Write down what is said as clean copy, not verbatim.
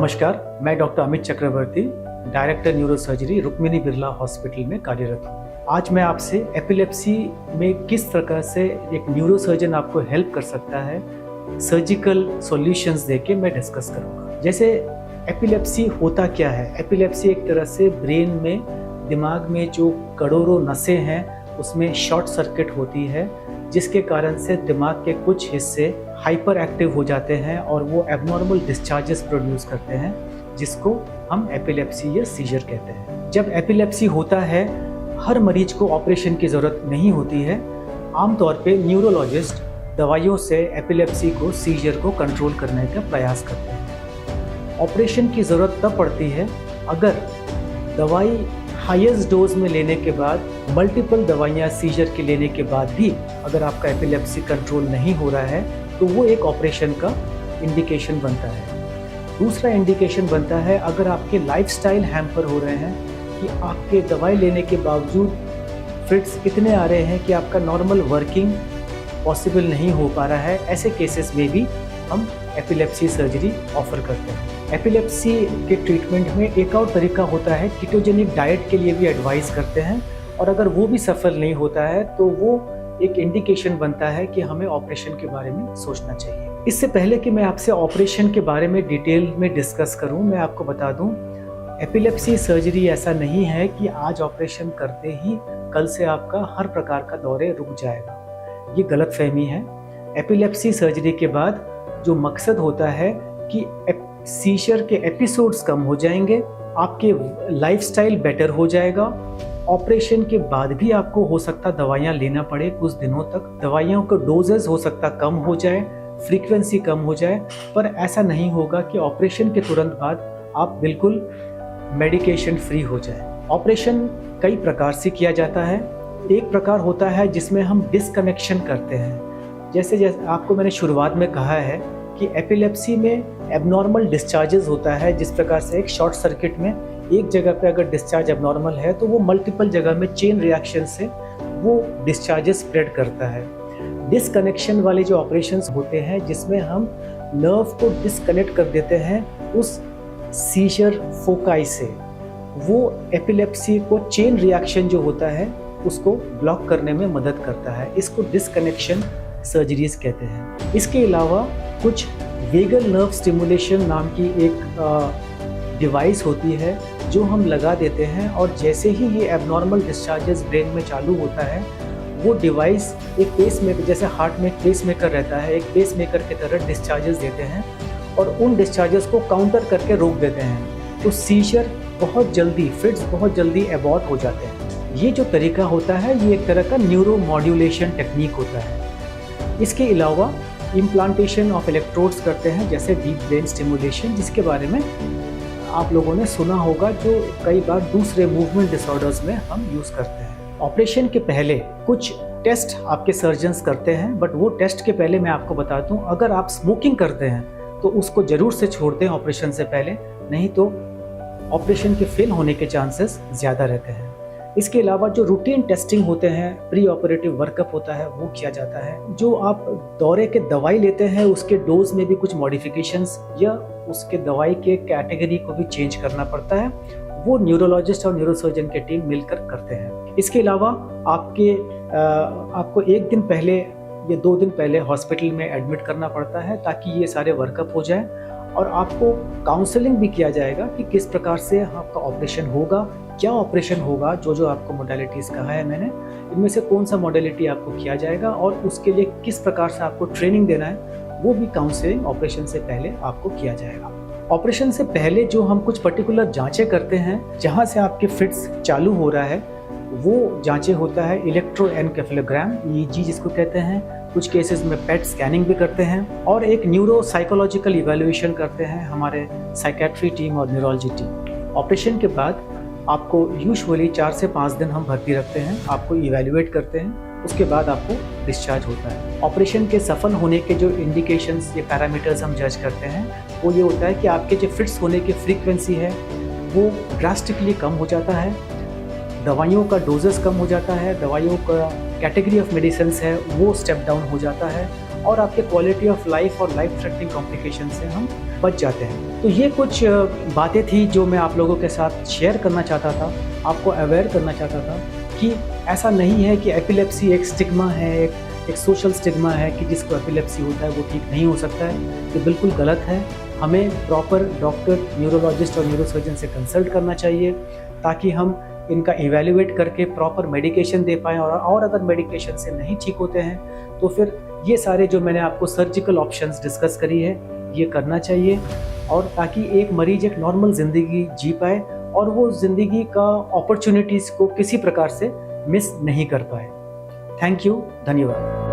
नमस्कार, मैं doctor Amit Chakravarti, director neurosurgery Rukmini Birla hospital में कार्यरत हूँ। आज मैं आपसे एपिलेप्सी में किस प्रकार से एक न्यूरोसर्जन आपको हेल्प कर सकता है, सर्जिकल सॉल्यूशंस देके मैं डिस्कस करूँगा। जैसे एपिलेप्सी होता क्या है? एपिलेप्सी एक तरह से ब्रेन में, दिमाग में जो करोड़ों नसें हैं उसमें शॉर्ट सर्किट होती है, जिसके कारण से दिमाग के कुछ हिस्से हाइपर एक्टिव हो जाते हैं और वो एबनॉर्मल डिस्चार्जेस प्रोड्यूस करते हैं, जिसको हम एपिलेप्सी या सीजर कहते हैं। जब एपिलेप्सी होता है, हर मरीज को ऑपरेशन की ज़रूरत नहीं होती है। आमतौर पे न्यूरोलॉजिस्ट दवाइयों से एपिलेप्सी को, सीजर को कंट्रोल करने का प्रयास करते हैं। ऑपरेशन की ज़रूरत तब पड़ती है अगर दवाई हाईएस्ट डोज में लेने के बाद, मल्टीपल दवाइयाँ सीजर के लेने के बाद भी अगर आपका एपिलेप्सी कंट्रोल नहीं हो रहा है तो वो एक ऑपरेशन का इंडिकेशन बनता है। दूसरा इंडिकेशन बनता है अगर आपके लाइफस्टाइल हैम्पर हो रहे हैं कि आपके दवाई लेने के बावजूद फिट्स इतने आ रहे हैं कि आपका नॉर्मल वर्किंग पॉसिबल नहीं हो पा रहा है। ऐसे केसेस में भी हम एपिलेप्सी सर्जरी ऑफर करते हैं। एपिलेप्सी के ट्रीटमेंट में एक और तरीका होता है, कीटोजेनिक डाइट के लिए भी एडवाइस करते हैं, और अगर वो भी सफल नहीं होता है तो वो एक इंडिकेशन बनता है कि हमें ऑपरेशन के बारे में सोचना चाहिए। इससे पहले कि मैं आपसे ऑपरेशन के बारे में डिटेल में डिस्कस करूं, मैं आपको बता दूं, एपिलेप्सी सर्जरी ऐसा नहीं है कि आज ऑपरेशन करते ही कल से आपका हर प्रकार का दौरे रुक जाएगा। ये गलतफहमी है। एपिलेप्सी सर्जरी के बाद जो मकसद होता है कि सीजर के एपिसोड्स कम हो जाएंगे, आपके लाइफस्टाइल बेटर हो जाएगा। ऑपरेशन के बाद भी आपको हो सकता दवाइयाँ लेना पड़े कुछ दिनों तक, दवाइयों का डोजेस हो सकता कम हो जाए, फ्रीक्वेंसी कम हो जाए, पर ऐसा नहीं होगा कि ऑपरेशन के तुरंत बाद आप बिल्कुल मेडिकेशन फ्री हो जाए। ऑपरेशन कई प्रकार से किया जाता है। एक प्रकार होता है जिसमें हम डिस्कनेक्शन करते हैं। जैसे आपको मैंने शुरुआत में कहा है कि एपिलेप्सी में एबनॉर्मल डिस्चार्जेस होता है। जिस प्रकार से एक शॉर्ट सर्किट में एक जगह पे अगर डिस्चार्ज एबनॉर्मल है तो वो मल्टीपल जगह में चेन रिएक्शन से वो डिस्चार्जेस स्प्रेड करता है। डिस्कनेक्शन वाले जो ऑपरेशंस होते हैं जिसमें हम नर्व को डिस्कनेक्ट कर देते हैं उस सीजर फोकाई से, वो एपिलेप्सी को चेन रिएक्शन जो होता है उसको ब्लॉक करने में मदद करता है। इसको डिस्कनेक्शन सर्जरीज कहते हैं। इसके अलावा कुछ वेगल नर्व स्टिमुलेशन नाम की एक डिवाइस होती है जो हम लगा देते हैं, और जैसे ही ये एबनॉर्मल डिस्चार्जेस ब्रेन में चालू होता है, वो डिवाइस एक पेसमेकर, जैसे हार्ट में पेसमेकर रहता है, एक पेसमेकर की तरह डिस्चार्जेस देते हैं और उन डिस्चार्जेस को काउंटर करके रोक देते हैं। तो सीजर बहुत जल्दी, फिट्स बहुत जल्दी एबॉर्ट हो जाते हैं। ये जो तरीका होता है ये एक तरह का न्यूरो मॉड्यूलेशन टेक्निक होता है। इसके अलावा इम्प्लांटेशन ऑफ इलेक्ट्रोड्स करते हैं, जैसे डीप ब्रेन स्टिमुलेशन, जिसके बारे में आप लोगों ने सुना होगा, जो कई बार दूसरे मूवमेंट डिसऑर्डर्स में हम यूज़ करते हैं। ऑपरेशन के पहले कुछ टेस्ट आपके सर्जन्स करते हैं, बट वो टेस्ट के पहले मैं आपको बता दूं, अगर आप स्मोकिंग करते हैं तो उसको ज़रूर से छोड़ दें ऑपरेशन से पहले, नहीं तो ऑपरेशन के फेल होने के चांसेस ज़्यादा रहते हैं। इसके अलावा जो रूटीन टेस्टिंग होते हैं, प्री ऑपरेटिव वर्कअप होता है, वो किया जाता है। जो आप दौरे के दवाई लेते हैं उसके डोज में भी कुछ मॉडिफिकेशंस या उसके दवाई के कैटेगरी को भी चेंज करना पड़ता है, वो न्यूरोलॉजिस्ट और न्यूरोसर्जन की टीम मिलकर करते हैं। इसके अलावा आपको एक दिन पहले या 2 दिन पहले हॉस्पिटल में एडमिट करना पड़ता है ताकि ये सारे वर्कअप हो जाए, और आपको काउंसलिंग भी किया जाएगा कि किस प्रकार से आपका ऑपरेशन होगा, क्या ऑपरेशन होगा। जो आपको मोडेलिटीज़ कहा है मैंने, इनमें से कौन सा मोडेलिटी आपको किया जाएगा और उसके लिए किस प्रकार से आपको ट्रेनिंग देना है, वो भी काउंसलिंग ऑपरेशन से पहले आपको किया जाएगा। ऑपरेशन से पहले जो हम कुछ पर्टिकुलर जांचें करते हैं, जहां से आपके फिट्स चालू हो रहा है, वो जांचें होता है इलेक्ट्रोएन्केफेलोग्राम, EEG जिसको कहते हैं। कुछ केसेस में पेट स्कैनिंग भी करते हैं, और एक न्यूरो साइकोलॉजिकल इवैल्यूएशन करते हैं हमारे साइकेट्री टीम और न्यूरोलॉजी टीम। ऑपरेशन के बाद आपको यूजुअली 4 से 5 दिन हम भर्ती रखते हैं, आपको इवैल्यूएट करते हैं, उसके बाद आपको डिस्चार्ज होता है। ऑपरेशन के सफल होने के जो इंडिकेशंस या पैरामीटर्स हम जज करते हैं, वो ये होता है कि आपके जो फिट्स होने की फ्रीक्वेंसी है वो ड्रास्टिकली कम हो जाता है, दवाइयों का डोजेस कम हो जाता है, दवाइयों का कैटेगरी ऑफ मेडिसिन्स है वो स्टेप डाउन हो जाता है, और आपके क्वालिटी ऑफ लाइफ और लाइफ थ्रेटनिंग कॉम्प्लिकेशन से हम बच जाते हैं। तो ये कुछ बातें थी जो मैं आप लोगों के साथ शेयर करना चाहता था, आपको अवेयर करना चाहता था कि ऐसा नहीं है कि एपिलेप्सी एक स्टिग्मा है, एक सोशल स्टिग्मा है कि जिसको एपिलेप्सी होता है वो ठीक नहीं हो सकता है। ये बिल्कुल गलत है। हमें प्रॉपर डॉक्टर, न्यूरोलॉजिस्ट और न्यूरोसर्जन से कंसल्ट करना चाहिए ताकि हम इनका इवैल्यूएट करके प्रॉपर मेडिकेशन दे पाएँ, और अगर मेडिकेशन से नहीं ठीक होते हैं तो फिर ये सारे जो मैंने आपको सर्जिकल ऑप्शंस डिस्कस करी है ये करना चाहिए, और ताकि एक मरीज एक नॉर्मल ज़िंदगी जी पाए और वो ज़िंदगी का अपॉर्चुनिटीज़ को किसी प्रकार से मिस नहीं कर पाए। थैंक यू, धन्यवाद।